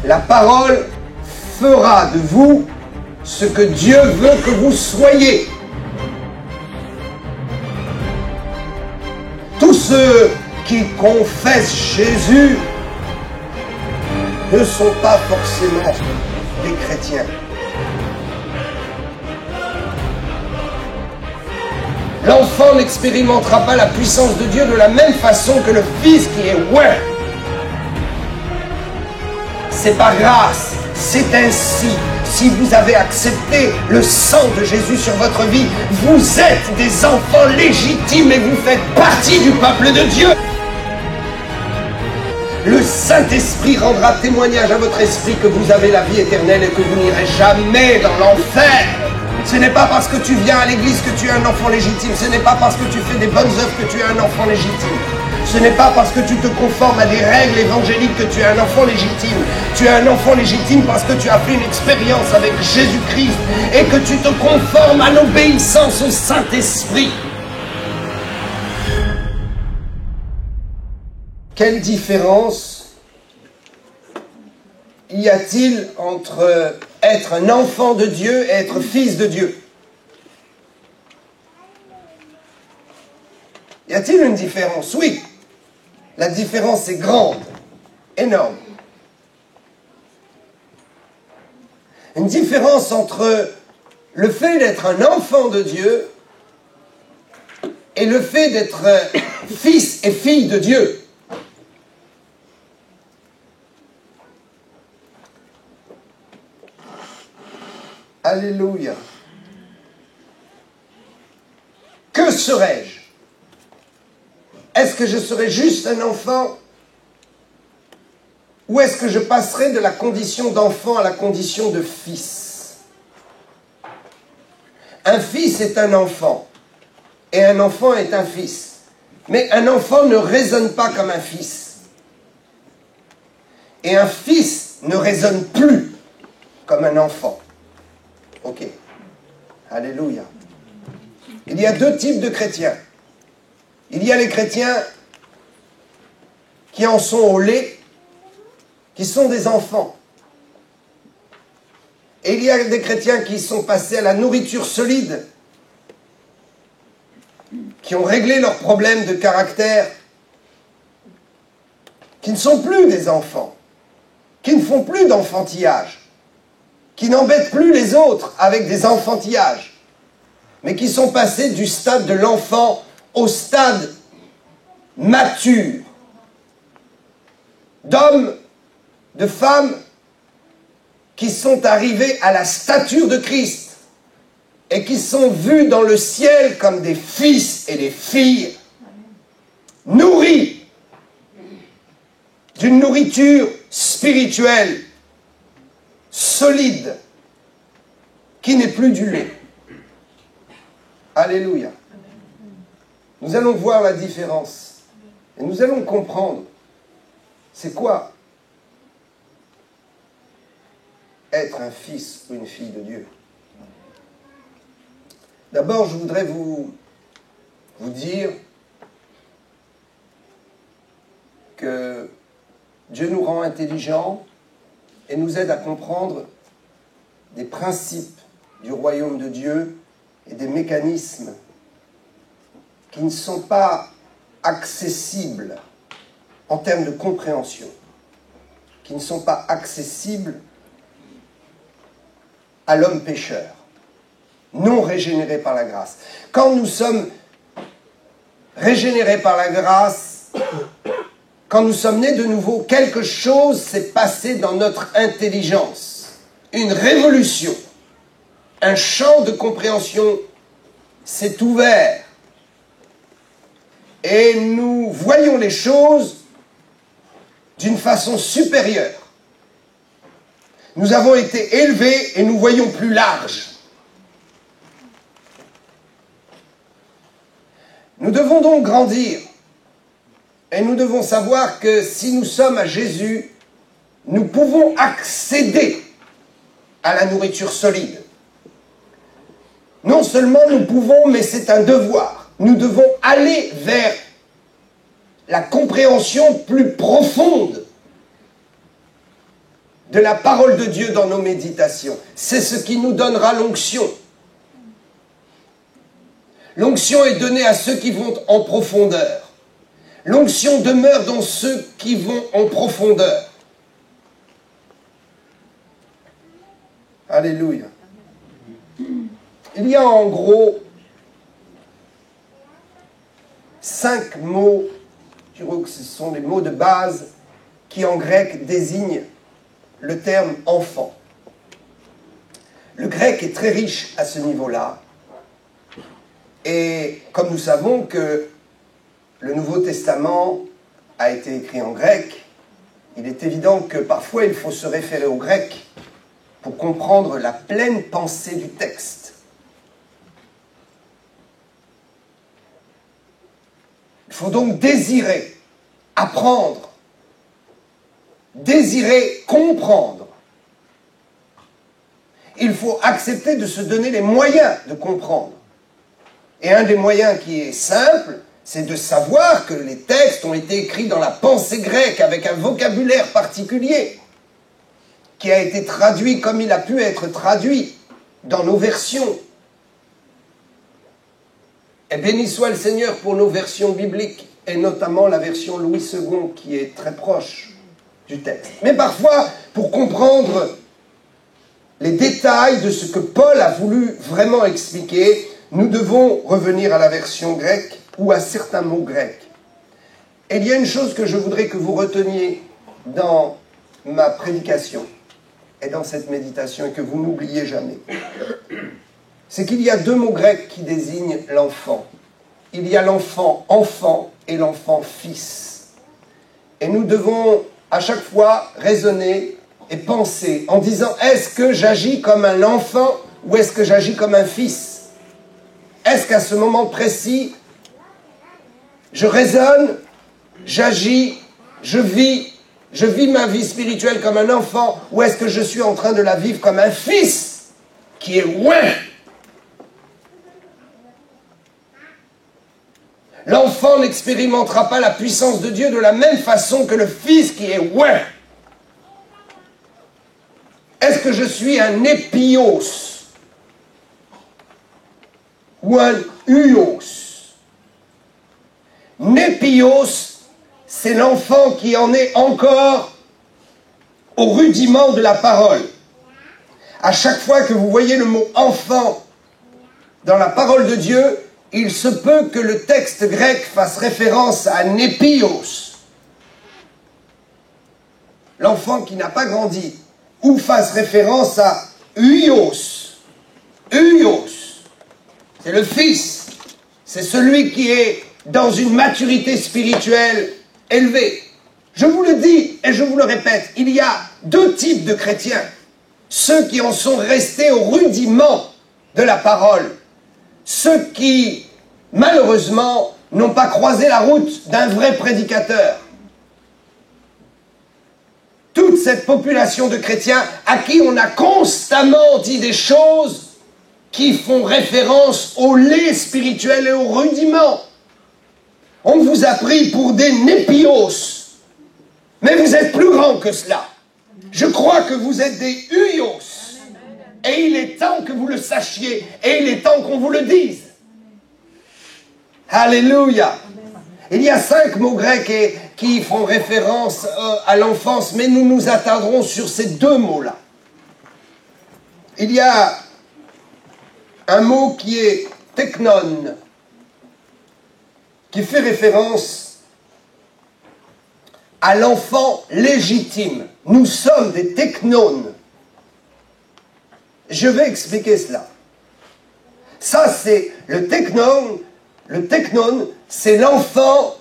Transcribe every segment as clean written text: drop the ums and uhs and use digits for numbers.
La parole fera de vous ce que Dieu veut que vous soyez. Tous ceux qui confessent Jésus ne sont pas forcément des chrétiens. L'enfant n'expérimentera pas la puissance de Dieu de la même façon que le Fils qui est ouais. C'est par grâce, c'est ainsi. Si vous avez accepté le sang de Jésus sur votre vie, vous êtes des enfants légitimes et vous faites partie du peuple de Dieu. Le Saint-Esprit rendra témoignage à votre esprit que vous avez la vie éternelle et que vous n'irez jamais dans l'enfer. Ce n'est pas parce que tu viens à l'église que tu es un enfant légitime. Ce n'est pas parce que tu fais des bonnes œuvres que tu es un enfant légitime. Ce n'est pas parce que tu te conformes à des règles évangéliques que tu es un enfant légitime. Tu es un enfant légitime parce que tu as fait une expérience avec Jésus-Christ et que tu te conformes à l'obéissance au Saint-Esprit. Quelle différence y a-t-il entre être un enfant de Dieu et être fils de Dieu? Y a-t-il une différence? Oui. La différence est grande, énorme. Une différence entre le fait d'être un enfant de Dieu et le fait d'être fils et fille de Dieu. Alléluia. Que serais-je? Est-ce que je serai juste un enfant? Ou est-ce que je passerai de la condition d'enfant à la condition de fils? Un fils est un enfant. Et un enfant est un fils. Mais un enfant ne raisonne pas comme un fils. Et un fils ne raisonne plus comme un enfant. Ok. Alléluia. Il y a deux types de chrétiens. Il y a les chrétiens qui en sont au lait, qui sont des enfants. Et il y a des chrétiens qui sont passés à la nourriture solide, qui ont réglé leurs problèmes de caractère, qui ne sont plus des enfants, qui ne font plus d'enfantillage, qui n'embêtent plus les autres avec des enfantillages, mais qui sont passés du stade de l'enfant au stade mature, d'hommes, de femmes qui sont arrivés à la stature de Christ et qui sont vus dans le ciel comme des fils et des filles nourris d'une nourriture spirituelle solide qui n'est plus du lait. Alléluia. Nous allons voir la différence et nous allons comprendre c'est quoi être un fils ou une fille de Dieu. D'abord, je voudrais vous dire que Dieu nous rend intelligents et nous aide à comprendre des principes du royaume de Dieu et des mécanismes qui ne sont pas accessibles en termes de compréhension, qui ne sont pas accessibles à l'homme pécheur, non régénéré par la grâce. Quand nous sommes régénérés par la grâce, quand nous sommes nés de nouveau, quelque chose s'est passé dans notre intelligence, une révolution, un champ de compréhension s'est ouvert et nous voyons les choses d'une façon supérieure. Nous avons été élevés et nous voyons plus large. Nous devons donc grandir et nous devons savoir que si nous sommes à Jésus, nous pouvons accéder à la nourriture solide. Non seulement nous pouvons, mais c'est un devoir. Nous devons aller vers la compréhension plus profonde de la parole de Dieu dans nos méditations. C'est ce qui nous donnera l'onction. L'onction est donnée à ceux qui vont en profondeur. L'onction demeure dans ceux qui vont en profondeur. Alléluia. Il y a en gros 5 mots, je dirais que ce sont les mots de base qui en grec désignent le terme enfant. Le grec est très riche à ce niveau-là. Et comme nous savons que le Nouveau Testament a été écrit en grec, il est évident que parfois il faut se référer au grec pour comprendre la pleine pensée du texte. Il faut donc désirer apprendre, désirer comprendre. Il faut accepter de se donner les moyens de comprendre. Et un des moyens qui est simple, c'est de savoir que les textes ont été écrits dans la pensée grecque avec un vocabulaire particulier qui a été traduit comme il a pu être traduit dans nos versions. Et béni soit le Seigneur pour nos versions bibliques, et notamment la version Louis II qui est très proche du texte. Mais parfois, pour comprendre les détails de ce que Paul a voulu vraiment expliquer, nous devons revenir à la version grecque ou à certains mots grecs. Et il y a une chose que je voudrais que vous reteniez dans ma prédication et dans cette méditation et que vous n'oubliez jamais. C'est qu'il y a 2 mots grecs qui désignent l'enfant. Il y a l'enfant enfant et l'enfant fils. Et nous devons à chaque fois raisonner et penser en disant, est-ce que j'agis comme un enfant ou est-ce que j'agis comme un fils? Est-ce qu'à ce moment précis, je raisonne, j'agis, je vis ma vie spirituelle comme un enfant, ou est-ce que je suis en train de la vivre comme un fils qui est ouin? L'enfant n'expérimentera pas la puissance de Dieu de la même façon que le fils qui est ouin. Est-ce que je suis un épios ou un huios? Népios, c'est l'enfant qui en est encore au rudiment de la parole. À chaque fois que vous voyez le mot enfant dans la parole de Dieu, il se peut que le texte grec fasse référence à népios, l'enfant qui n'a pas grandi, ou fasse référence à huios. Huios, c'est le fils, c'est celui qui est dans une maturité spirituelle élevée. Je vous le dis et je vous le répète, il y a 2 types de chrétiens. Ceux qui en sont restés au rudiment de la parole. Ceux qui, malheureusement, n'ont pas croisé la route d'un vrai prédicateur. Toute cette population de chrétiens à qui on a constamment dit des choses qui font référence au lait spirituel et au rudiment. On vous a pris pour des népios, mais vous êtes plus grands que cela. Je crois que vous êtes des huios, et il est temps que vous le sachiez, et il est temps qu'on vous le dise. Alléluia. Il y a 5 mots grecs qui font référence à l'enfance, mais nous nous attarderons sur ces 2 mots-là. Il y a un mot qui est teknon, qui fait référence à l'enfant légitime. Nous sommes des teknones. Je vais expliquer cela. Ça, c'est le teknon. Le teknon, c'est l'enfant.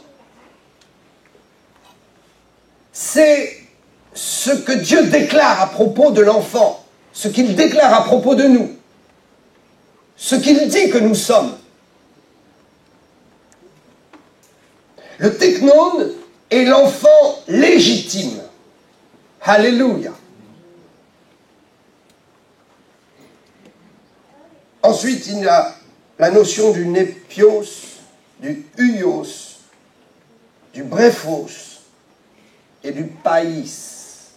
C'est ce que Dieu déclare à propos de l'enfant. Ce qu'il déclare à propos de nous. Ce qu'il dit que nous sommes. Le teknon est l'enfant légitime. Alléluia. Ensuite, il y a la notion du népios, du huios, du brephos et du païs.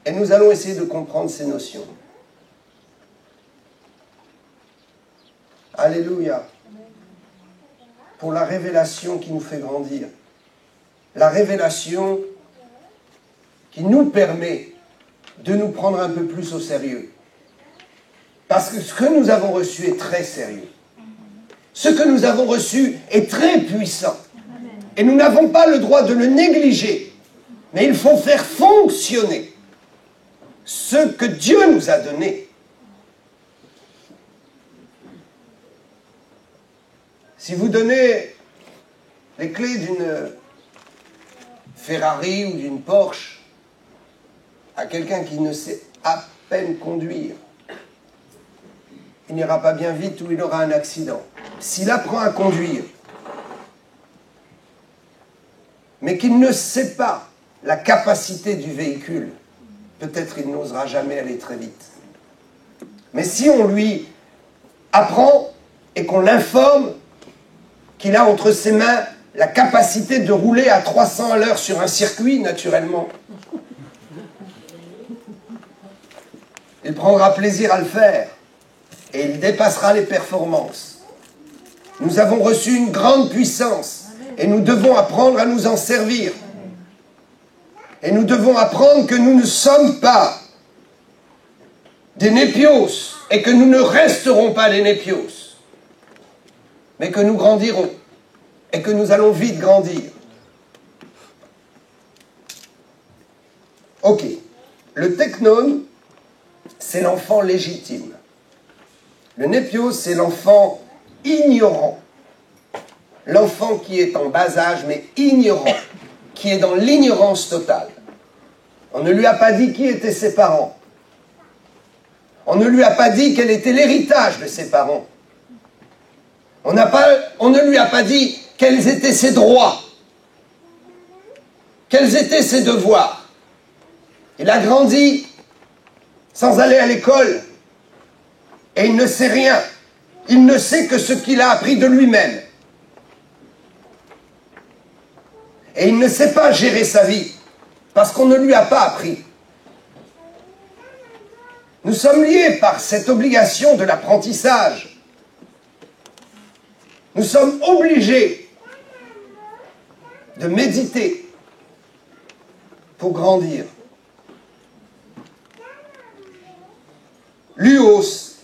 Et nous allons essayer de comprendre ces notions. Alléluia. Pour la révélation qui nous fait grandir. La révélation qui nous permet de nous prendre un peu plus au sérieux. Parce que ce que nous avons reçu est très sérieux. Ce que nous avons reçu est très puissant. Et nous n'avons pas le droit de le négliger. Mais il faut faire fonctionner ce que Dieu nous a donné. Si vous donnez les clés d'une Ferrari ou d'une Porsche à quelqu'un qui ne sait à peine conduire, il n'ira pas bien vite ou il aura un accident. S'il apprend à conduire, mais qu'il ne sait pas la capacité du véhicule, peut-être il n'osera jamais aller très vite. Mais si on lui apprend et qu'on l'informe qu'il a entre ses mains la capacité de rouler à 300 à l'heure sur un circuit, naturellement, il prendra plaisir à le faire et il dépassera les performances. Nous avons reçu une grande puissance et nous devons apprendre à nous en servir. Et nous devons apprendre que nous ne sommes pas des népios et que nous ne resterons pas des népios, mais que nous grandirons et que nous allons vite grandir. Ok. Le teknon, c'est l'enfant légitime. Le népios, c'est l'enfant ignorant. L'enfant qui est en bas âge, mais ignorant, qui est dans l'ignorance totale. On ne lui a pas dit qui étaient ses parents. On ne lui a pas dit quel était l'héritage de ses parents. On ne lui a pas dit quels étaient ses droits, quels étaient ses devoirs. Il a grandi sans aller à l'école et il ne sait rien. Il ne sait que ce qu'il a appris de lui-même. Et il ne sait pas gérer sa vie parce qu'on ne lui a pas appris. Nous sommes liés par cette obligation de l'apprentissage. Nous sommes obligés de méditer pour grandir. Luos,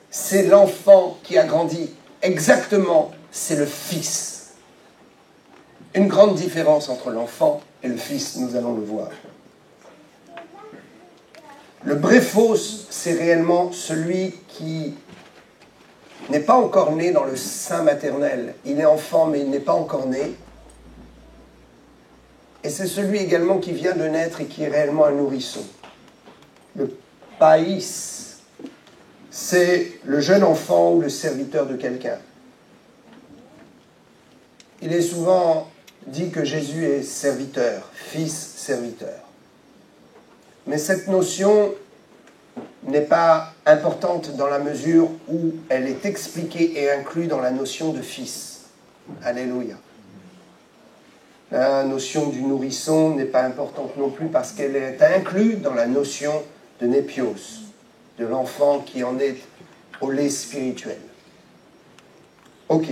c'est l'enfant qui a grandi. Exactement, c'est le fils. Une grande différence entre l'enfant et le fils, nous allons le voir. Le bréphos, c'est réellement celui qui n'est pas encore né dans le sein maternel. Il est enfant, mais il n'est pas encore né. Et c'est celui également qui vient de naître et qui est réellement un nourrisson. Le païs, c'est le jeune enfant ou le serviteur de quelqu'un. Il est souvent dit que Jésus est serviteur, fils serviteur. Mais cette notion n'est pas importante dans la mesure où elle est expliquée et inclue dans la notion de fils. Alléluia. La notion du nourrisson n'est pas importante non plus parce qu'elle est inclue dans la notion de népios, de l'enfant qui en est au lait spirituel. Ok.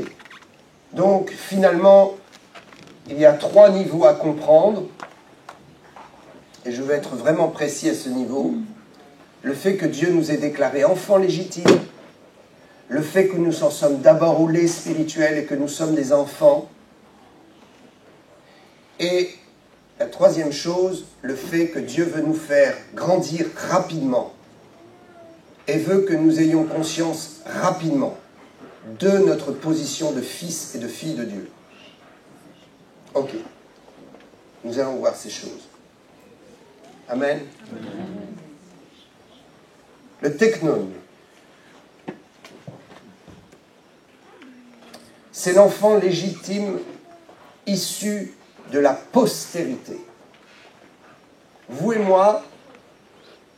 Donc, finalement, il y a 3 niveaux à comprendre, et je vais être vraiment précis à ce niveau. Le fait que Dieu nous ait déclarés enfants légitimes, le fait que nous en sommes d'abord au lait spirituel et que nous sommes des enfants, et la 3e chose, le fait que Dieu veut nous faire grandir rapidement et veut que nous ayons conscience rapidement de notre position de fils et de fille de Dieu. Ok. Nous allons voir ces choses. Amen. Le teknon, c'est l'enfant légitime issu de la postérité. Vous et moi,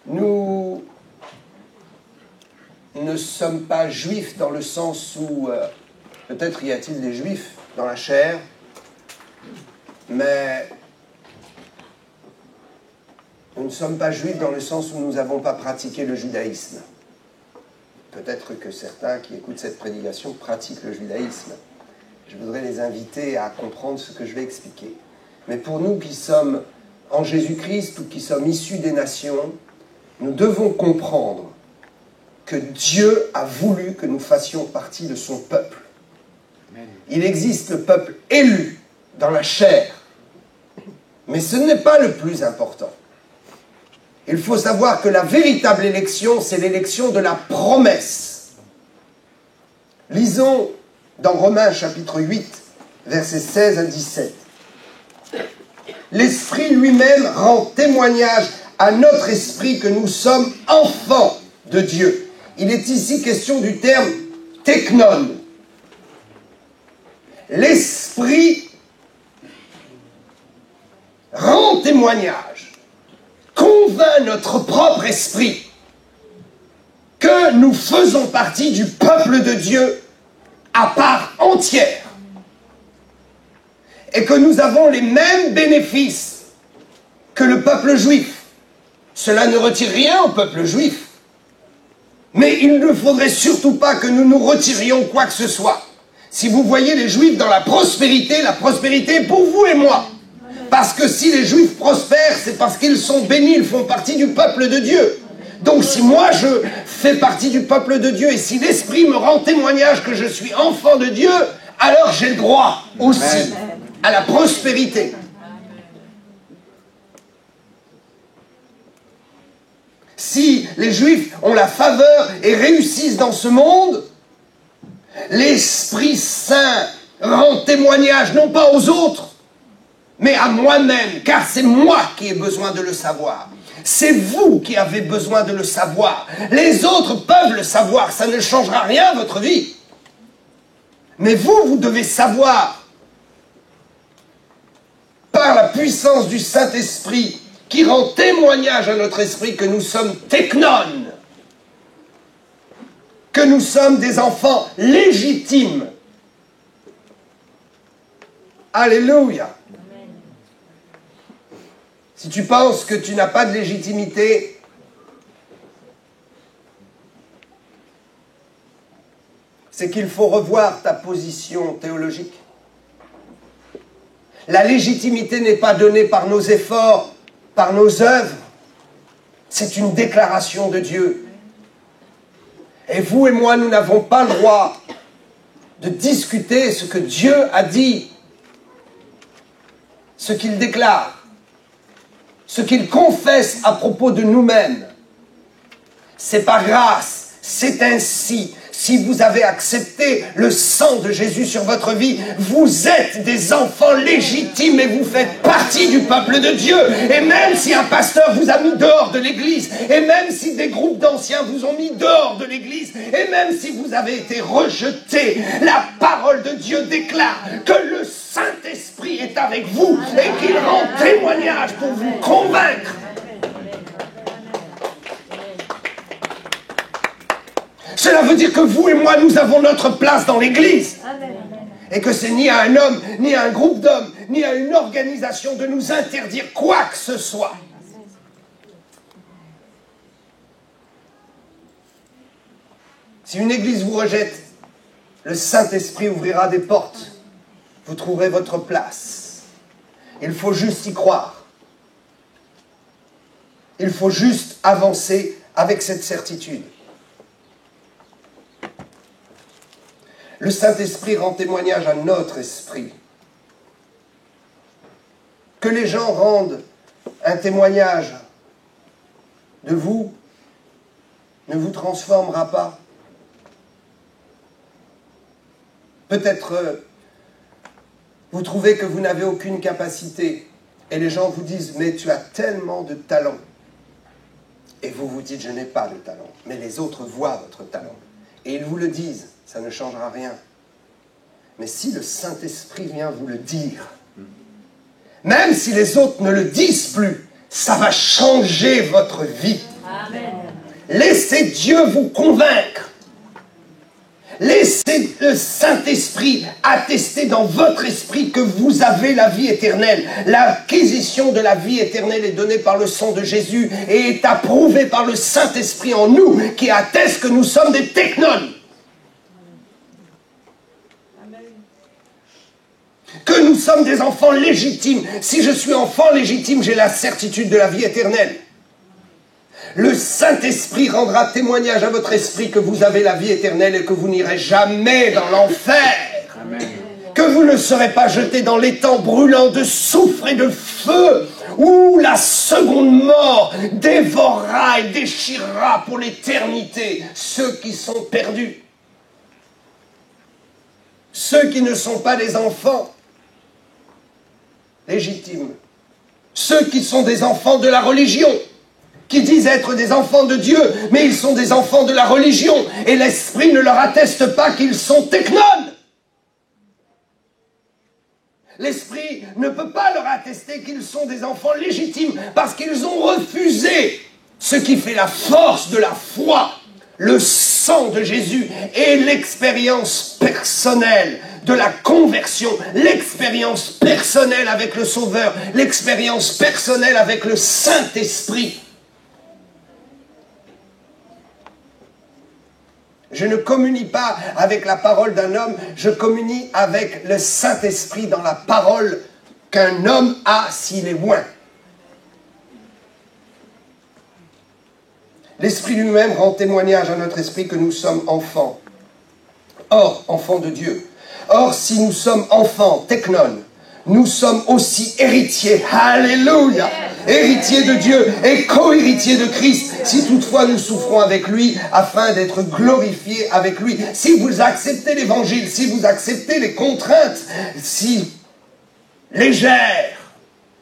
nous ne sommes pas juifs dans le sens où, peut-être y a-t-il des juifs dans la chair, mais Nous ne sommes pas juifs dans le sens où nous n'avons pas pratiqué le judaïsme. Peut-être que certains qui écoutent cette prédication pratiquent le judaïsme. Je voudrais les inviter à comprendre ce que je vais expliquer. Mais pour nous qui sommes en Jésus-Christ ou qui sommes issus des nations, nous devons comprendre que Dieu a voulu que nous fassions partie de son peuple. Il existe le peuple élu dans la chair, mais ce n'est pas le plus important. Il faut savoir que la véritable élection, c'est l'élection de la promesse. Lisons dans Romains chapitre 8, versets 16 à 17. L'Esprit lui-même rend témoignage à notre esprit que nous sommes enfants de Dieu. Il est ici question du terme teknon. L'Esprit rend témoignage, convainc notre propre esprit que nous faisons partie du peuple de Dieu à part entière et que nous avons les mêmes bénéfices que le peuple juif. Cela ne retire rien au peuple juif, mais il ne faudrait surtout pas que nous nous retirions quoi que ce soit. Si vous voyez les Juifs dans la prospérité est pour vous et moi. Parce que si les Juifs prospèrent, c'est parce qu'ils sont bénis, ils font partie du peuple de Dieu. Donc si moi je fais partie du peuple de Dieu et si l'Esprit me rend témoignage que je suis enfant de Dieu, alors j'ai le droit aussi à la prospérité. Si les Juifs ont la faveur et réussissent dans ce monde, l'Esprit Saint rend témoignage non pas aux autres, mais à moi-même, car c'est moi qui ai besoin de le savoir. C'est vous qui avez besoin de le savoir. Les autres peuvent le savoir, ça ne changera rien à votre vie. Mais vous, vous devez savoir, par la puissance du Saint-Esprit, qui rend témoignage à notre esprit que nous sommes teknon, que nous sommes des enfants légitimes. Alléluia. Si tu penses que tu n'as pas de légitimité, c'est qu'il faut revoir ta position théologique. La légitimité n'est pas donnée par nos efforts, par nos œuvres. C'est une déclaration de Dieu. Et vous et moi, nous n'avons pas le droit de discuter ce que Dieu a dit, ce qu'il déclare, ce qu'il confesse à propos de nous-mêmes. C'est par grâce, c'est ainsi. Si vous avez accepté le sang de Jésus sur votre vie, vous êtes des enfants légitimes et vous faites partie du peuple de Dieu. Et même si un pasteur vous a mis dehors de l'église, et même si des groupes d'anciens vous ont mis dehors de l'église, et même si vous avez été rejetés, la parole de Dieu déclare que le Saint-Esprit est avec vous et qu'il rend témoignage pour vous convaincre. Cela veut dire que vous et moi, nous avons notre place dans l'Église. Et que c'est ni à un homme, ni à un groupe d'hommes, ni à une organisation de nous interdire quoi que ce soit. Si une Église vous rejette, le Saint-Esprit ouvrira des portes. Vous trouverez votre place. Il faut juste y croire. Il faut juste avancer avec cette certitude. Le Saint-Esprit rend témoignage à notre esprit. Que les gens rendent un témoignage de vous ne vous transformera pas. Peut-être vous trouvez que vous n'avez aucune capacité et les gens vous disent « mais tu as tellement de talent ». Et vous vous dites « je n'ai pas de talent ». Mais les autres voient votre talent et ils vous le disent. Ça ne changera rien. Mais si le Saint-Esprit vient vous le dire, même si les autres ne le disent plus, ça va changer votre vie. Amen. Laissez Dieu vous convaincre. Laissez le Saint-Esprit attester dans votre esprit que vous avez la vie éternelle. L'acquisition de la vie éternelle est donnée par le sang de Jésus et est approuvée par le Saint-Esprit en nous, qui atteste que nous sommes des technones. Que nous sommes des enfants légitimes. Si je suis enfant légitime, j'ai la certitude de la vie éternelle. Le Saint-Esprit rendra témoignage à votre esprit que vous avez la vie éternelle et que vous n'irez jamais dans l'enfer. Que vous ne serez pas jetés dans l'étang brûlant de soufre et de feu, où la seconde mort dévorera et déchirera pour l'éternité ceux qui sont perdus. Ceux qui ne sont pas des enfants légitimes. Ceux qui sont des enfants de la religion, qui disent être des enfants de Dieu, mais ils sont des enfants de la religion, et l'Esprit ne leur atteste pas qu'ils sont technones. L'Esprit ne peut pas leur attester qu'ils sont des enfants légitimes, parce qu'ils ont refusé ce qui fait la force de la foi, le sang de Jésus et l'expérience personnelle de la conversion, l'expérience personnelle avec le Sauveur, l'expérience personnelle avec le Saint-Esprit. Je ne communie pas avec la parole d'un homme, je communie avec le Saint-Esprit dans la parole qu'un homme a s'il est loin. L'Esprit lui-même rend témoignage à notre esprit que nous sommes enfants. Or, enfants de Dieu. Or, si nous sommes enfants, technon, nous sommes aussi héritiers. Alléluia! Héritiers de Dieu et co-héritiers de Christ, si toutefois nous souffrons avec lui, afin d'être glorifiés avec lui. Si vous acceptez l'évangile, si vous acceptez les contraintes, si légères,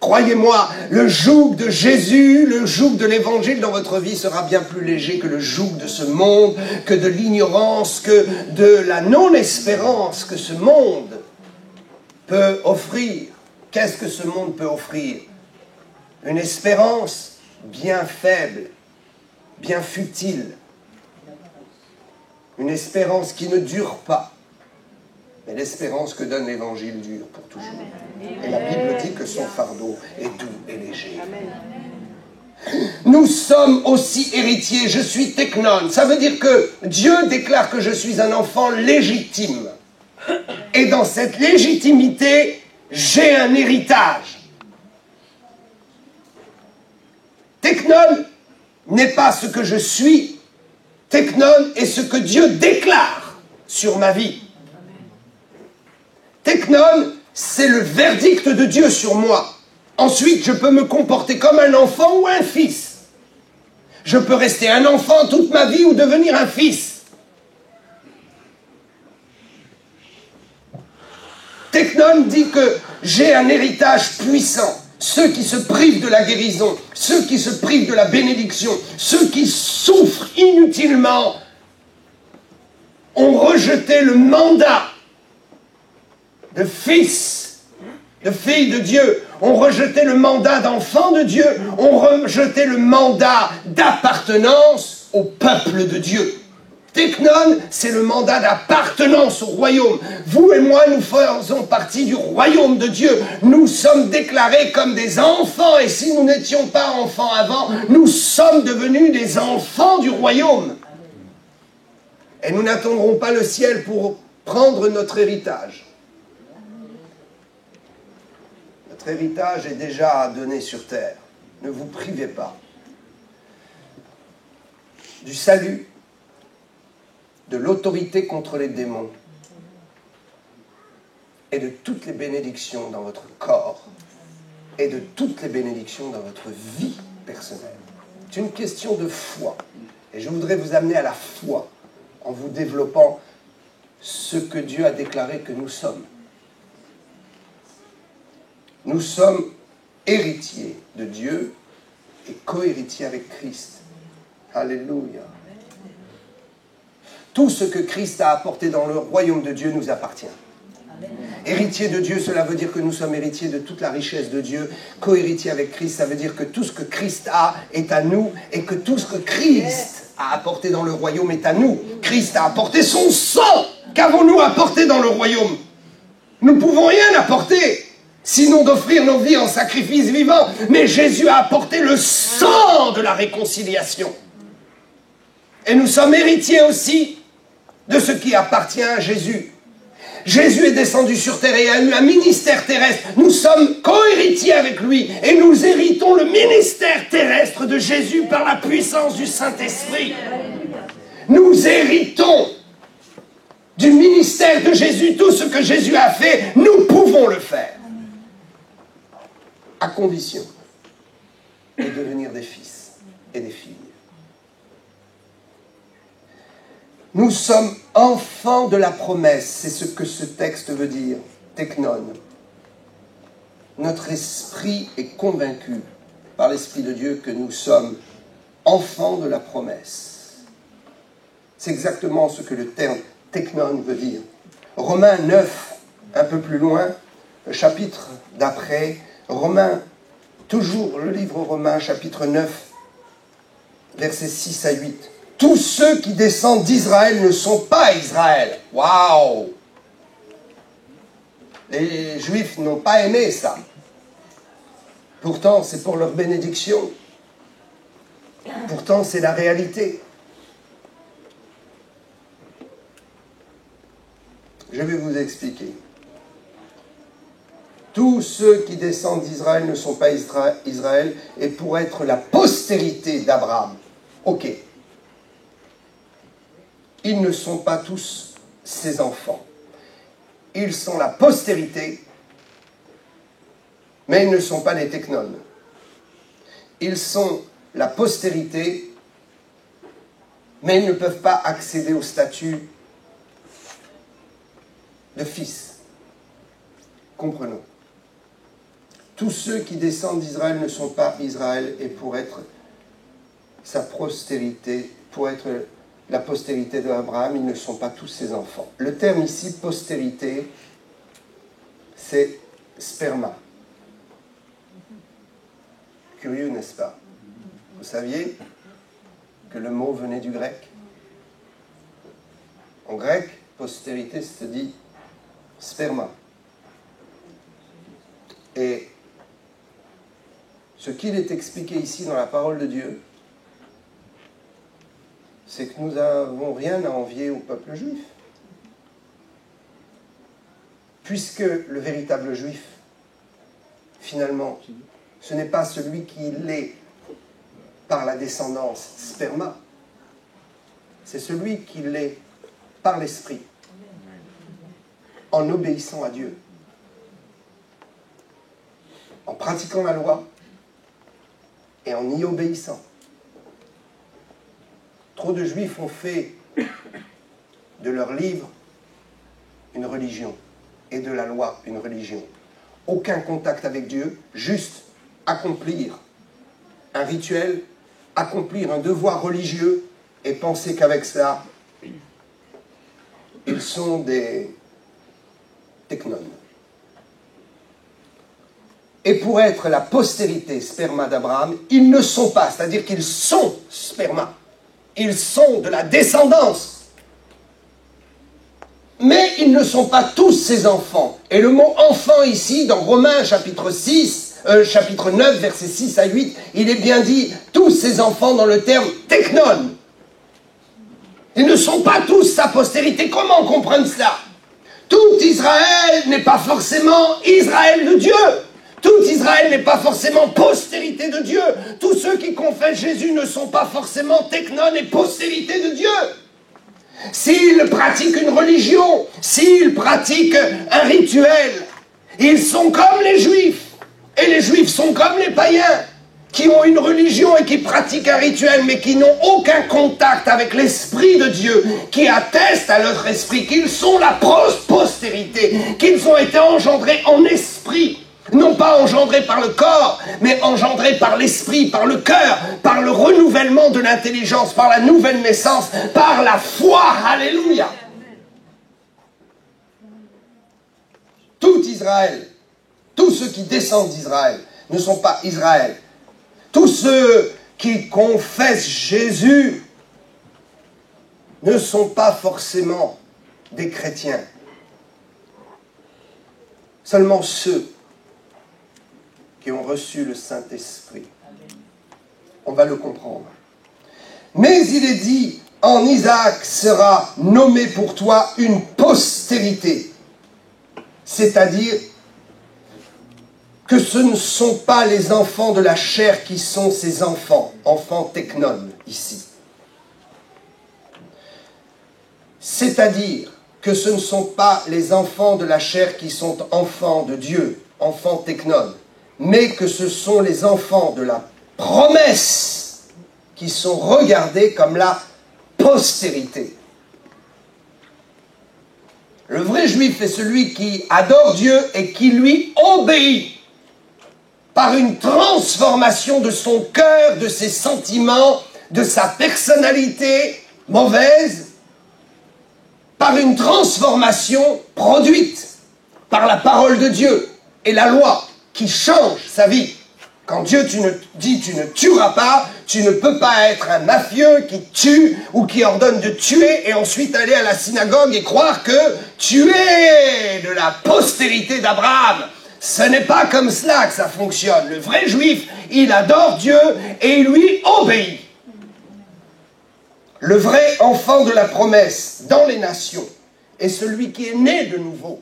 croyez-moi, le joug de Jésus, le joug de l'évangile dans votre vie sera bien plus léger que le joug de ce monde, que de l'ignorance, que de la non-espérance que ce monde peut offrir. Qu'est-ce que ce monde peut offrir? Une espérance bien faible, bien futile. Une espérance qui ne dure pas. Mais l'espérance que donne l'Évangile dure pour toujours. Et la Bible dit que son fardeau est doux et léger. Nous sommes aussi héritiers. Je suis technon. Ça veut dire que Dieu déclare que je suis un enfant légitime. Et dans cette légitimité, j'ai un héritage. Technon n'est pas ce que je suis. Technon est ce que Dieu déclare sur ma vie. Technon, c'est le verdict de Dieu sur moi. Ensuite, je peux me comporter comme un enfant ou un fils. Je peux rester un enfant toute ma vie ou devenir un fils. Technon dit que j'ai un héritage puissant. Ceux qui se privent de la guérison, ceux qui se privent de la bénédiction, ceux qui souffrent inutilement, ont rejeté le mandat de fils, de fille de Dieu, ont rejeté le mandat d'enfant de Dieu, ont rejeté le mandat d'appartenance au peuple de Dieu. Technon, c'est le mandat d'appartenance au royaume. Vous et moi, nous faisons partie du royaume de Dieu. Nous sommes déclarés comme des enfants, et si nous n'étions pas enfants avant, nous sommes devenus des enfants du royaume. Et nous n'attendrons pas le ciel pour prendre notre héritage. Notre héritage est déjà donné sur terre. Ne vous privez pas du salut, de l'autorité contre les démons et de toutes les bénédictions dans votre corps et de toutes les bénédictions dans votre vie personnelle. C'est une question de foi. Et je voudrais vous amener à la foi en vous développant ce que Dieu a déclaré que nous sommes. Nous sommes héritiers de Dieu et co-héritiers avec Christ. Alléluia. Tout ce que Christ a apporté dans le royaume de Dieu nous appartient. Héritier de Dieu, cela veut dire que nous sommes héritiers de toute la richesse de Dieu. Co-héritier avec Christ, ça veut dire que tout ce que Christ a est à nous et que tout ce que Christ a apporté dans le royaume est à nous. Christ a apporté son sang. Qu'avons-nous apporté dans le royaume? Nous ne pouvons rien apporter, sinon d'offrir nos vies en sacrifice vivant. Mais Jésus a apporté le sang de la réconciliation. Et nous sommes héritiers aussi de ce qui appartient à Jésus. Jésus est descendu sur terre et a eu un ministère terrestre. Nous sommes co-héritiers avec lui et nous héritons le ministère terrestre de Jésus par la puissance du Saint-Esprit. Nous héritons du ministère de Jésus. Tout ce que Jésus a fait, nous pouvons le faire. À condition de devenir des fils et des filles. Nous sommes enfants de la promesse, c'est ce que ce texte veut dire, teknon. Notre esprit est convaincu par l'Esprit de Dieu que nous sommes enfants de la promesse. C'est exactement ce que le terme teknon veut dire. Romains 9, un peu plus loin, le chapitre d'après, Romains, toujours le livre Romains, chapitre 9, versets 6 à 8. Tous ceux qui descendent d'Israël ne sont pas Israël. Waouh! Les Juifs n'ont pas aimé ça. Pourtant, c'est pour leur bénédiction. Pourtant, c'est la réalité. Je vais vous expliquer. Tous ceux qui descendent d'Israël ne sont pas Israël et pour être la postérité d'Abraham. Ok. Ils ne sont pas tous ses enfants. Ils sont la postérité, mais ils ne sont pas les teknones. Ils sont la postérité, mais ils ne peuvent pas accéder au statut de fils. Comprenons. Tous ceux qui descendent d'Israël ne sont pas Israël, et pour être sa postérité, pour être la postérité d'Abraham, ils ne sont pas tous ses enfants. Le terme ici, postérité, c'est sperma. Curieux, n'est-ce pas? Vous saviez que le mot venait du grec? En grec, postérité se dit sperma. Et ce qu'il est expliqué ici dans la parole de Dieu, c'est que nous n'avons rien à envier au peuple juif. Puisque le véritable juif, finalement, ce n'est pas celui qui l'est par la descendance sperma, c'est celui qui l'est par l'esprit, en obéissant à Dieu, en pratiquant la loi et en y obéissant. Trop de juifs ont fait de leur livre une religion et de la loi une religion. Aucun contact avec Dieu, juste accomplir un rituel, accomplir un devoir religieux et penser qu'avec cela, ils sont des teknones. Et pour être la postérité sperma d'Abraham, ils ne sont pas, c'est-à-dire qu'ils sont sperma. Ils sont de la descendance. Mais ils ne sont pas tous ses enfants. Et le mot enfant ici, dans Romains chapitre 9, versets 6 à 8, il est bien dit, tous ses enfants dans le terme teknon. Ils ne sont pas tous sa postérité. Comment comprendre cela? Tout Israël n'est pas forcément Israël de Dieu. Tout Israël n'est pas forcément postérité de Dieu. Tous ceux qui confessent Jésus ne sont pas forcément teknon et postérité de Dieu. S'ils pratiquent une religion, s'ils pratiquent un rituel, ils sont comme les Juifs. Et les Juifs sont comme les païens, qui ont une religion et qui pratiquent un rituel, mais qui n'ont aucun contact avec l'Esprit de Dieu, qui atteste à leur esprit qu'ils sont la postérité, qu'ils ont été engendrés en esprit. Non pas engendrés par le corps, mais engendrés par l'esprit, par le cœur, par le renouvellement de l'intelligence, par la nouvelle naissance, par la foi. Alléluia. Tout Israël, tous ceux qui descendent d'Israël ne sont pas Israël. Tous ceux qui confessent Jésus ne sont pas forcément des chrétiens. Seulement ceux qui ont reçu le Saint-Esprit. On va le comprendre. Mais il est dit, en Isaac sera nommé pour toi une postérité. C'est-à-dire que ce ne sont pas les enfants de la chair qui sont ses enfants, enfants technon ici. C'est-à-dire que ce ne sont pas les enfants de la chair qui sont enfants de Dieu, enfants technon, mais que ce sont les enfants de la promesse qui sont regardés comme la postérité. Le vrai juif est celui qui adore Dieu et qui lui obéit par une transformation de son cœur, de ses sentiments, de sa personnalité mauvaise, par une transformation produite par la parole de Dieu et la loi qui change sa vie. Quand Dieu dit tu ne tueras pas, tu ne peux pas être un mafieux qui tue ou qui ordonne de tuer et ensuite aller à la synagogue et croire que tu es de la postérité d'Abraham. Ce n'est pas comme cela que ça fonctionne. Le vrai juif, il adore Dieu et il lui obéit. Le vrai enfant de la promesse dans les nations est celui qui est né de nouveau.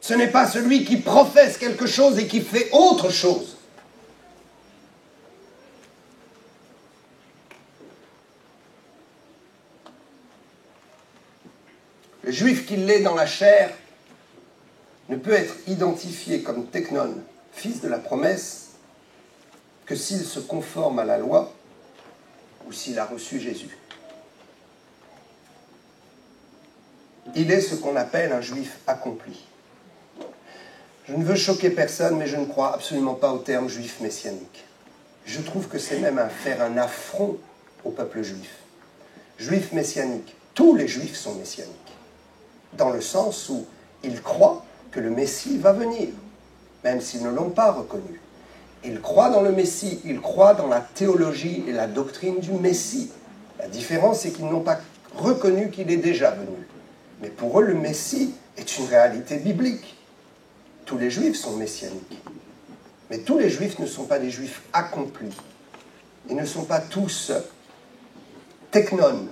Ce n'est pas celui qui professe quelque chose et qui fait autre chose. Le juif qui l'est dans la chair ne peut être identifié comme technon, fils de la promesse, que s'il se conforme à la loi ou s'il a reçu Jésus. Il est ce qu'on appelle un juif accompli. Je ne veux choquer personne, mais je ne crois absolument pas au terme juif messianique. Je trouve que c'est même faire un affront au peuple juif. Juif messianique, tous les juifs sont messianiques, dans le sens où ils croient que le Messie va venir, même s'ils ne l'ont pas reconnu. Ils croient dans le Messie, ils croient dans la théologie et la doctrine du Messie. La différence, c'est qu'ils n'ont pas reconnu qu'il est déjà venu. Mais pour eux, le Messie est une réalité biblique. Tous les juifs sont messianiques. Mais tous les juifs ne sont pas des juifs accomplis. Ils ne sont pas tous technon.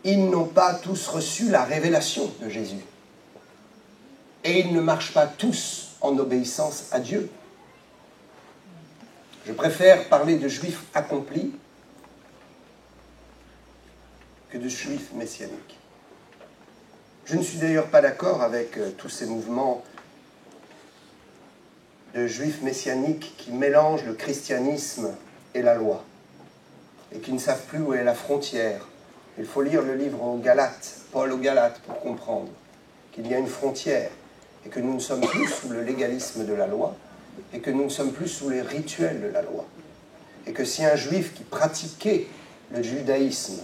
Ils n'ont pas tous reçu la révélation de Jésus. Et ils ne marchent pas tous en obéissance à Dieu. Je préfère parler de juifs accomplis que de juifs messianiques. Je ne suis d'ailleurs pas d'accord avec tous ces mouvements de juifs messianiques qui mélangent le christianisme et la loi et qui ne savent plus où est la frontière. Il faut lire le livre aux Galates, Paul aux Galates, pour comprendre qu'il y a une frontière et que nous ne sommes plus sous le légalisme de la loi et que nous ne sommes plus sous les rituels de la loi. Et que si un juif qui pratiquait le judaïsme,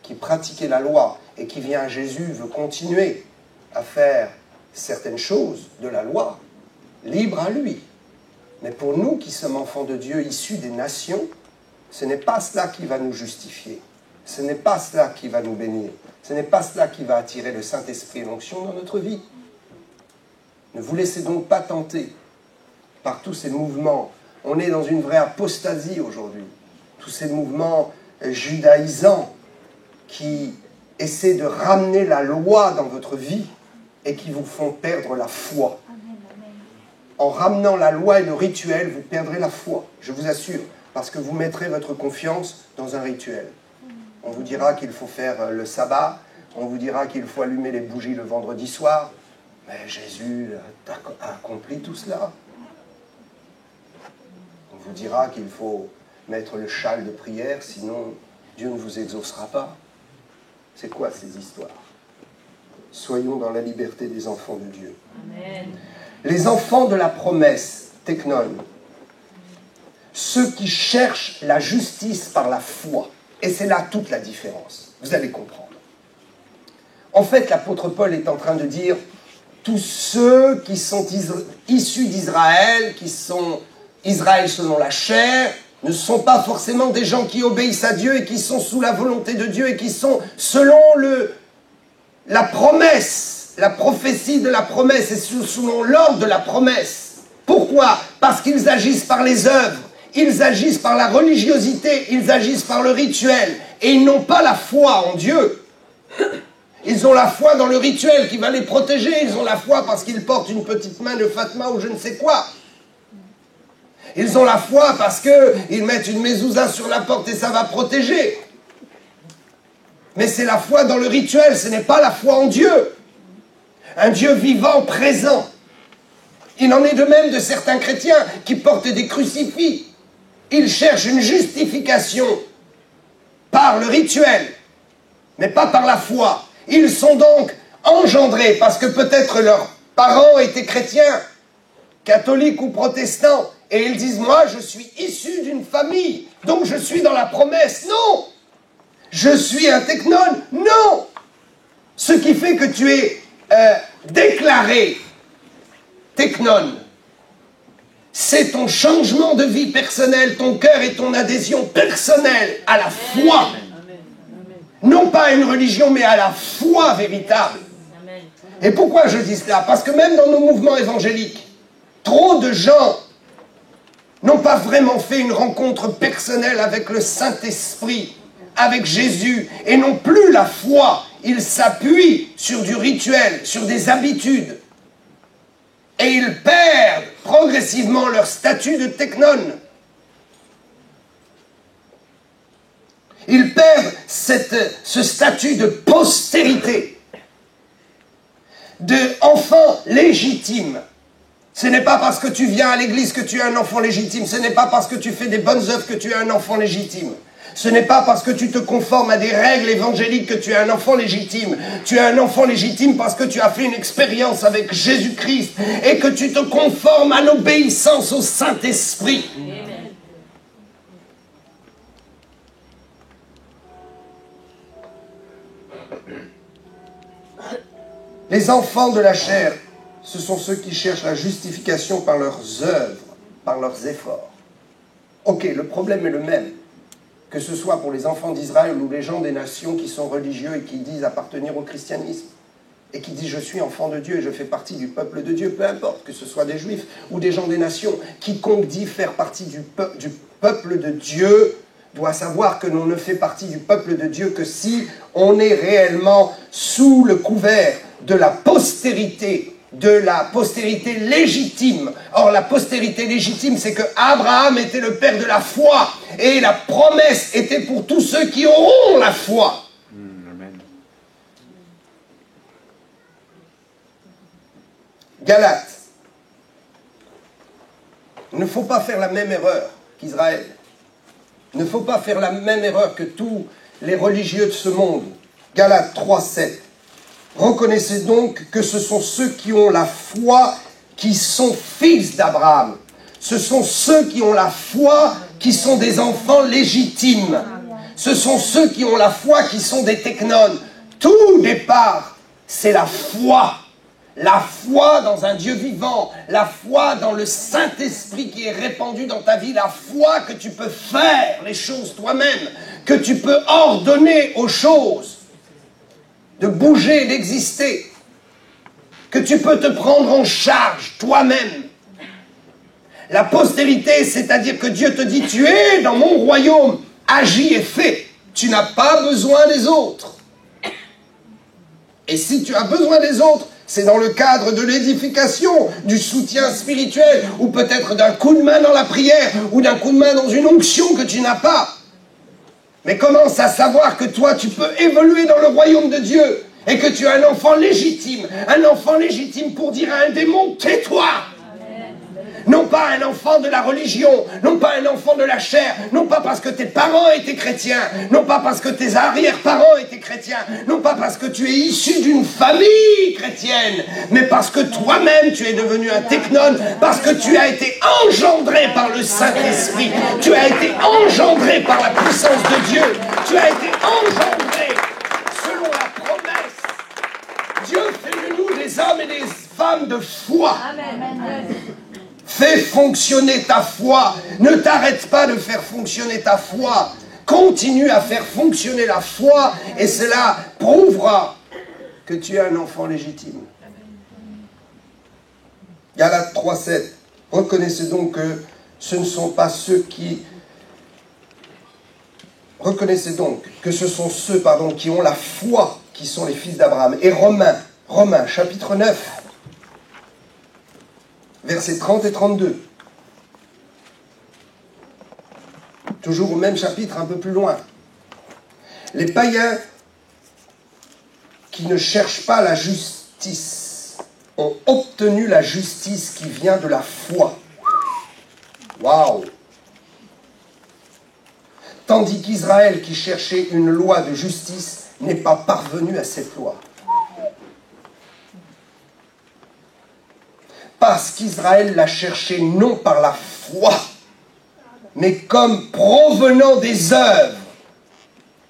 qui pratiquait la loi et qui vient à Jésus veut continuer à faire certaines choses de la loi, libre à lui. Mais pour nous qui sommes enfants de Dieu issus des nations, ce n'est pas cela qui va nous justifier. Ce n'est pas cela qui va nous bénir. Ce n'est pas cela qui va attirer le Saint-Esprit et l'onction dans notre vie. Ne vous laissez donc pas tenter par tous ces mouvements. On est dans une vraie apostasie aujourd'hui. Tous ces mouvements judaïsants qui essaient de ramener la loi dans votre vie et qui vous font perdre la foi. En ramenant la loi et le rituel, vous perdrez la foi, je vous assure, parce que vous mettrez votre confiance dans un rituel. On vous dira qu'il faut faire le sabbat, on vous dira qu'il faut allumer les bougies le vendredi soir, mais Jésus a accompli tout cela. On vous dira qu'il faut mettre le châle de prière, sinon Dieu ne vous exaucera pas. C'est quoi ces histoires? Soyons dans la liberté des enfants de Dieu. Amen. Les enfants de la promesse, technon, ceux qui cherchent la justice par la foi, et c'est là toute la différence, vous allez comprendre. En fait, l'apôtre Paul est en train de dire, tous ceux qui sont issus d'Israël, qui sont Israël selon la chair, ne sont pas forcément des gens qui obéissent à Dieu et qui sont sous la volonté de Dieu et qui sont selon la promesse, la prophétie de la promesse et selon l'ordre de la promesse. Pourquoi? Parce qu'ils agissent par les œuvres, ils agissent par la religiosité, ils agissent par le rituel et ils n'ont pas la foi en Dieu. Ils ont la foi dans le rituel qui va les protéger, ils ont la foi parce qu'ils portent une petite main de Fatma ou je ne sais quoi. Ils ont la foi parce qu'ils mettent une mezouza sur la porte et ça va protéger. Mais c'est la foi dans le rituel, ce n'est pas la foi en Dieu. Un Dieu vivant, présent. Il en est de même de certains chrétiens qui portent des crucifix. Ils cherchent une justification par le rituel, mais pas par la foi. Ils sont donc engendrés parce que peut-être leurs parents étaient chrétiens, catholiques ou protestants, et ils disent, moi je suis issu d'une famille, donc je suis dans la promesse. Non! Je suis un technone. Non! Ce qui fait que tu es déclaré technone, c'est ton changement de vie personnel, ton cœur et ton adhésion personnelle à la foi. Non pas à une religion, mais à la foi véritable. Et pourquoi je dis cela? Parce que même dans nos mouvements évangéliques, trop de gens n'ont pas vraiment fait une rencontre personnelle avec le Saint-Esprit, avec Jésus, et n'ont plus la foi. Ils s'appuient sur du rituel, sur des habitudes. Et ils perdent progressivement leur statut de technone. Ils perdent ce statut de postérité, d'enfant légitime. Ce n'est pas parce que tu viens à l'église que tu es un enfant légitime. Ce n'est pas parce que tu fais des bonnes œuvres que tu es un enfant légitime. Ce n'est pas parce que tu te conformes à des règles évangéliques que tu es un enfant légitime. Tu es un enfant légitime parce que tu as fait une expérience avec Jésus-Christ et que tu te conformes à l'obéissance au Saint-Esprit. Les enfants de la chair, ce sont ceux qui cherchent la justification par leurs œuvres, par leurs efforts. Ok, le problème est le même. Que ce soit pour les enfants d'Israël ou les gens des nations qui sont religieux et qui disent appartenir au christianisme, et qui disent je suis enfant de Dieu et je fais partie du peuple de Dieu, peu importe, que ce soit des juifs ou des gens des nations, quiconque dit faire partie du peuple de Dieu doit savoir que l'on ne fait partie du peuple de Dieu que si on est réellement sous le couvert de la postérité légitime. Or, la postérité légitime, c'est que Abraham était le père de la foi, et la promesse était pour tous ceux qui auront la foi. Amen. Galates. Il ne faut pas faire la même erreur qu'Israël. Il ne faut pas faire la même erreur que tous les religieux de ce monde. Galates 3:7. Reconnaissez donc que ce sont ceux qui ont la foi qui sont fils d'Abraham. Ce sont ceux qui ont la foi qui sont des enfants légitimes. Ce sont ceux qui ont la foi qui sont des technones. Tout départ, c'est la foi. La foi dans un Dieu vivant, la foi dans le Saint-Esprit qui est répandu dans ta vie, la foi que tu peux faire les choses toi-même, que tu peux ordonner aux choses de bouger, d'exister, que tu peux te prendre en charge toi-même. La postérité, c'est-à-dire que Dieu te dit, tu es dans mon royaume, agis et fais. Tu n'as pas besoin des autres. Et si tu as besoin des autres, c'est dans le cadre de l'édification, du soutien spirituel, ou peut-être d'un coup de main dans la prière, ou d'un coup de main dans une onction que tu n'as pas. Mais commence à savoir que toi, tu peux évoluer dans le royaume de Dieu, et que tu es un enfant légitime pour dire à un démon, tais-toi. Non pas un enfant de la religion, non pas un enfant de la chair, non pas parce que tes parents étaient chrétiens, non pas parce que tes arrière-parents étaient chrétiens, non pas parce que tu es issu d'une famille chrétienne, mais parce que toi-même tu es devenu un technone, parce que tu as été engendré par le Saint-Esprit, tu as été engendré par la puissance de Dieu, tu as été engendré selon la promesse. Dieu fait de nous des hommes et des femmes de foi. Fais fonctionner ta foi. Ne t'arrête pas de faire fonctionner ta foi. Continue à faire fonctionner la foi et cela prouvera que tu es un enfant légitime. Galates 3,7. Reconnaissez donc que ce ne sont pas ceux qui... Reconnaissez donc que ce sont ceux, qui ont la foi qui sont les fils d'Abraham. Et Romains, chapitre 9, versets 30 et 32. Toujours au même chapitre, un peu plus loin. Les païens qui ne cherchent pas la justice ont obtenu la justice qui vient de la foi. Waouh! Tandis qu'Israël, qui cherchait une loi de justice, n'est pas parvenu à cette loi. Parce qu'Israël l'a cherché non par la foi, mais comme provenant des œuvres,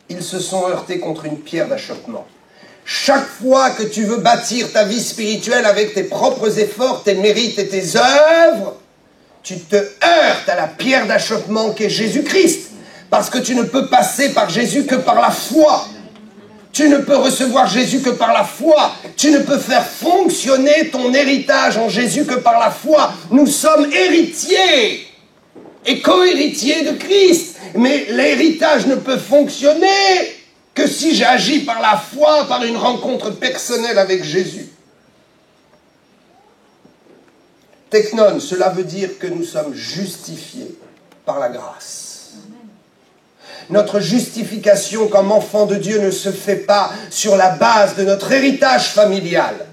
ils se sont heurtés contre une pierre d'achoppement. Chaque fois que tu veux bâtir ta vie spirituelle avec tes propres efforts, tes mérites et tes œuvres, tu te heurtes à la pierre d'achoppement qu'est Jésus-Christ. Parce que tu ne peux passer par Jésus que par la foi. Tu ne peux recevoir Jésus que par la foi. Tu ne peux faire fonctionner ton héritage en Jésus que par la foi. Nous sommes héritiers et co-héritiers de Christ. Mais l'héritage ne peut fonctionner que si j'agis par la foi, par une rencontre personnelle avec Jésus. Teknon, cela veut dire que nous sommes justifiés par la grâce. Notre justification comme enfant de Dieu ne se fait pas sur la base de notre héritage familial.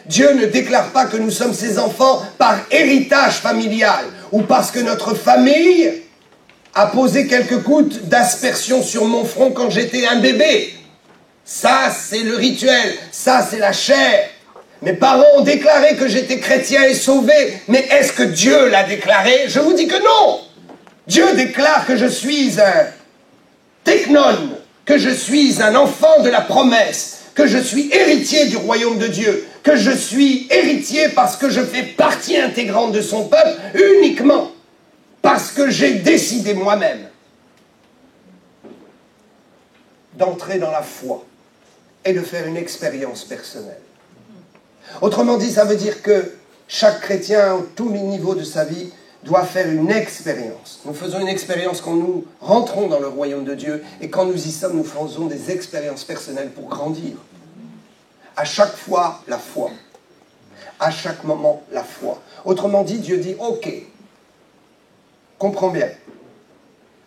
Dieu ne déclare pas que nous sommes ses enfants par héritage familial ou parce que notre famille a posé quelques gouttes d'aspersion sur mon front quand j'étais un bébé. Ça, c'est le rituel. Ça, c'est la chair. Mes parents ont déclaré que j'étais chrétien et sauvé, mais est-ce que Dieu l'a déclaré? Je vous dis que non. Dieu déclare que je suis un teknon, que je suis un enfant de la promesse, que je suis héritier du royaume de Dieu, que je suis héritier parce que je fais partie intégrante de son peuple, uniquement parce que j'ai décidé moi-même d'entrer dans la foi et de faire une expérience personnelle. Autrement dit, ça veut dire que chaque chrétien, à tous les niveaux de sa vie, doit faire une expérience. Nous faisons une expérience quand nous rentrons dans le royaume de Dieu, et quand nous y sommes, nous faisons des expériences personnelles pour grandir. À chaque fois, la foi. À chaque moment, la foi. Autrement dit, Dieu dit, ok, comprends bien,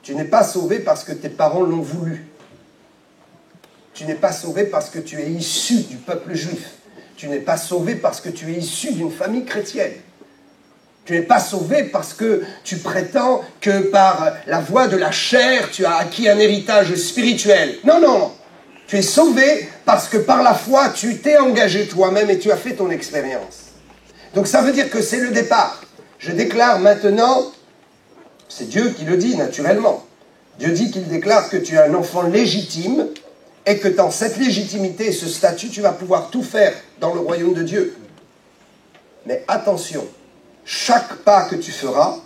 tu n'es pas sauvé parce que tes parents l'ont voulu. Tu n'es pas sauvé parce que tu es issu du peuple juif. Tu n'es pas sauvé parce que tu es issu d'une famille chrétienne. Tu n'es pas sauvé parce que tu prétends que par la voie de la chair, tu as acquis un héritage spirituel. Non, non. Tu es sauvé parce que par la foi, tu t'es engagé toi-même et tu as fait ton expérience. Donc ça veut dire que c'est le départ. Je déclare maintenant, c'est Dieu qui le dit naturellement. Dieu dit qu'il déclare que tu es un enfant légitime et que dans cette légitimité et ce statut, tu vas pouvoir tout faire dans le royaume de Dieu. Mais attention, chaque pas que tu feras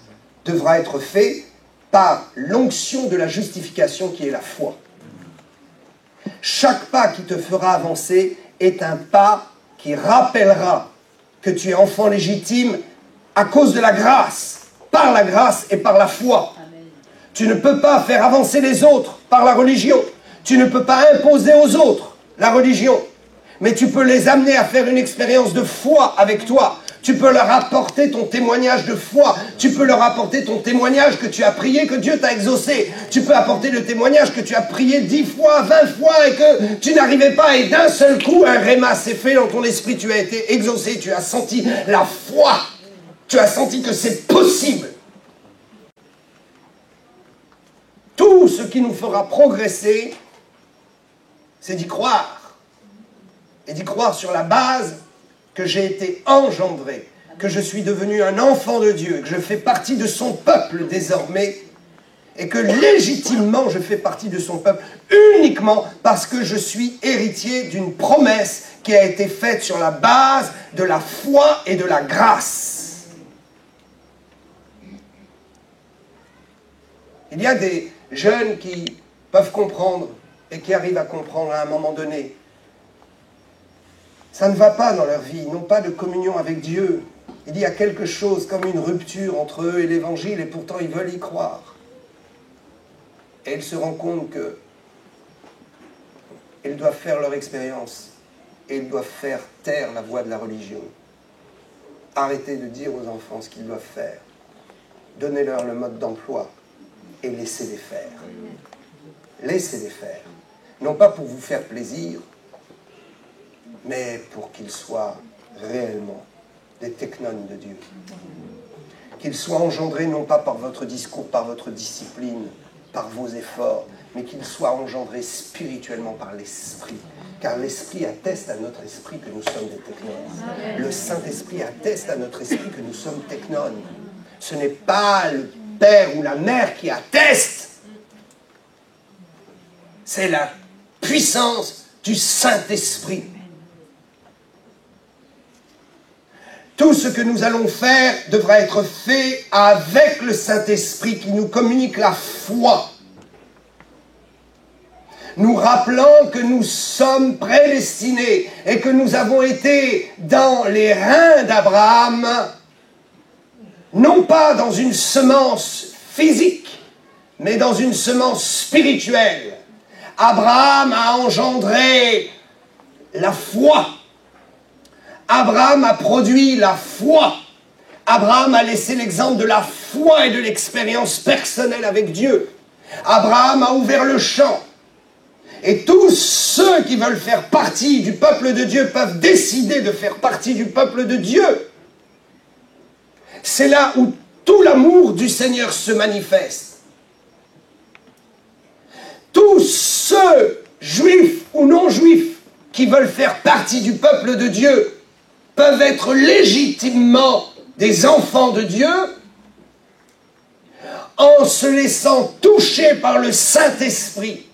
devra être fait par l'onction de la justification qui est la foi. Chaque pas qui te fera avancer est un pas qui rappellera que tu es enfant légitime à cause de la grâce, par la grâce et par la foi. Amen. Tu ne peux pas faire avancer les autres par la religion. Tu ne peux pas imposer aux autres la religion, mais tu peux les amener à faire une expérience de foi avec toi. Tu peux leur apporter ton témoignage de foi. Tu peux leur apporter ton témoignage que tu as prié, que Dieu t'a exaucé. Tu peux apporter le témoignage que tu as prié 10 fois, 20 fois et que tu n'arrivais pas. Et d'un seul coup, un réma s'est fait dans ton esprit. Tu as été exaucé. Tu as senti la foi. Tu as senti que c'est possible. Tout ce qui nous fera progresser, c'est d'y croire. Et d'y croire sur la base que j'ai été engendré, que je suis devenu un enfant de Dieu, que je fais partie de son peuple désormais, et que légitimement je fais partie de son peuple uniquement parce que je suis héritier d'une promesse qui a été faite sur la base de la foi et de la grâce. Il y a des jeunes qui peuvent comprendre et qui arrivent à comprendre à un moment donné. Ça ne va pas dans leur vie, ils n'ont pas de communion avec Dieu. Il y a quelque chose comme une rupture entre eux et l'Évangile et pourtant ils veulent y croire. Et ils se rendent compte qu'ils doivent faire leur expérience et ils doivent faire taire la voix de la religion. Arrêtez de dire aux enfants ce qu'ils doivent faire. Donnez-leur le mode d'emploi et laissez-les faire. Laissez-les faire. Non pas pour vous faire plaisir, mais pour qu'ils soient réellement des technones de Dieu. Qu'ils soient engendrés non pas par votre discours, par votre discipline, par vos efforts, mais qu'ils soient engendrés spirituellement par l'Esprit. Car l'Esprit atteste à notre esprit que nous sommes des technones. Le Saint-Esprit atteste à notre esprit que nous sommes technones. Ce n'est pas le père ou la mère qui atteste. C'est la puissance du Saint-Esprit. Tout ce que nous allons faire devra être fait avec le Saint-Esprit qui nous communique la foi. Nous rappelant que nous sommes prédestinés et que nous avons été dans les reins d'Abraham, non pas dans une semence physique, mais dans une semence spirituelle. Abraham a engendré la foi. Abraham a produit la foi. Abraham a laissé l'exemple de la foi et de l'expérience personnelle avec Dieu. Abraham a ouvert le champ. Et tous ceux qui veulent faire partie du peuple de Dieu peuvent décider de faire partie du peuple de Dieu. C'est là où tout l'amour du Seigneur se manifeste. Tous ceux, juifs ou non juifs, qui veulent faire partie du peuple de Dieu, peuvent être légitimement des enfants de Dieu en se laissant toucher par le Saint-Esprit,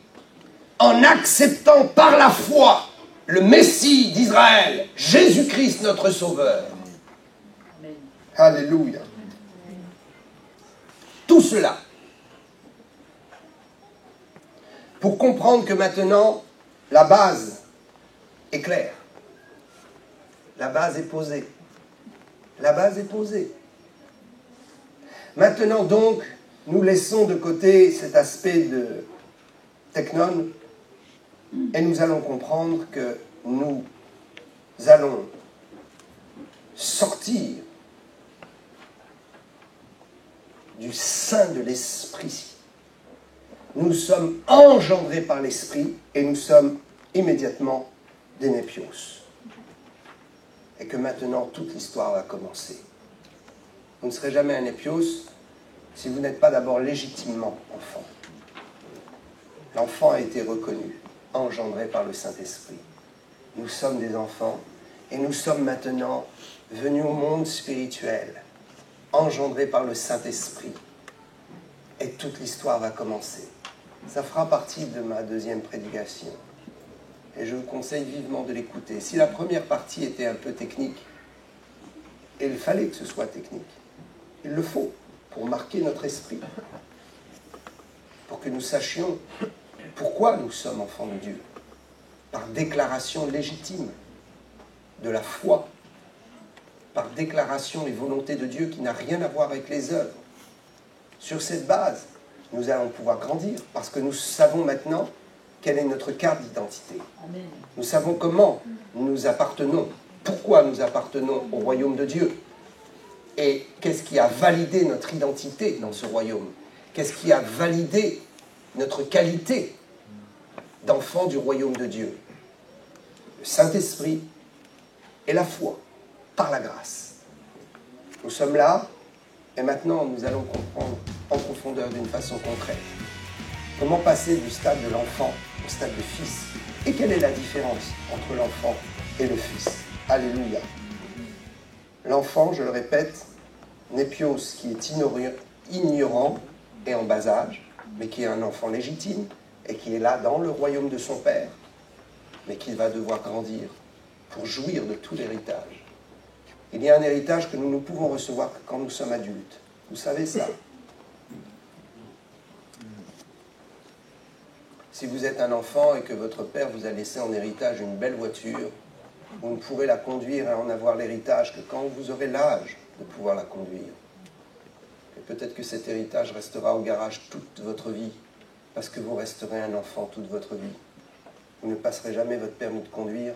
en acceptant par la foi le Messie d'Israël, Jésus-Christ notre Sauveur. Amen. Alléluia. Tout cela pour comprendre que maintenant la base est claire. La base est posée. La base est posée. Maintenant donc, nous laissons de côté cet aspect de technon et nous allons comprendre que nous allons sortir du sein de l'Esprit. Nous sommes engendrés par l'Esprit et nous sommes immédiatement des népios. Et que maintenant, toute l'histoire va commencer. Vous ne serez jamais un népios si vous n'êtes pas d'abord légitimement enfant. L'enfant a été reconnu, engendré par le Saint-Esprit. Nous sommes des enfants et nous sommes maintenant venus au monde spirituel, engendrés par le Saint-Esprit. Et toute l'histoire va commencer. Ça fera partie de ma deuxième prédication. Et je vous conseille vivement de l'écouter. Si la première partie était un peu technique, et il fallait que ce soit technique, il le faut pour marquer notre esprit, pour que nous sachions pourquoi nous sommes enfants de Dieu, par déclaration légitime de la foi, par déclaration et volonté de Dieu qui n'a rien à voir avec les œuvres. Sur cette base, nous allons pouvoir grandir, parce que nous savons maintenant quelle est notre carte d'identité. Nous savons comment nous appartenons, pourquoi nous appartenons au royaume de Dieu. Et qu'est-ce qui a validé notre identité dans ce royaume? Qu'est-ce qui a validé notre qualité d'enfant du royaume de Dieu? Le Saint-Esprit et la foi, par la grâce. Nous sommes là, et maintenant nous allons comprendre en profondeur d'une façon concrète comment passer du stade de l'enfant au stade de fils. Et quelle est la différence entre l'enfant et le fils? Alléluia. L'enfant, je le répète, népios qui est ignorant et en bas âge. mais qui est un enfant légitime et qui est là dans le royaume de son Père, mais qui va devoir grandir pour jouir de tout l'héritage. Il y a un héritage que nous ne pouvons recevoir que quand nous sommes adultes. Vous savez ça? Si vous êtes un enfant et que votre père vous a laissé en héritage une belle voiture, vous ne pourrez la conduire et en avoir l'héritage que quand vous aurez l'âge de pouvoir la conduire. Et peut-être que cet héritage restera au garage toute votre vie, parce que vous resterez un enfant toute votre vie. Vous ne passerez jamais votre permis de conduire,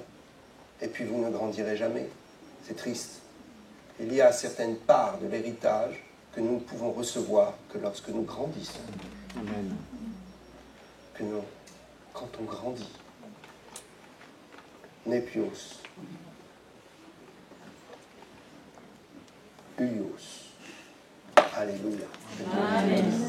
et puis vous ne grandirez jamais. C'est triste. Il y a certaines parts de l'héritage que nous ne pouvons recevoir que lorsque nous grandissons. Amen. Que nous, quand on grandit. Nepios. Huios. Alléluia. Amen.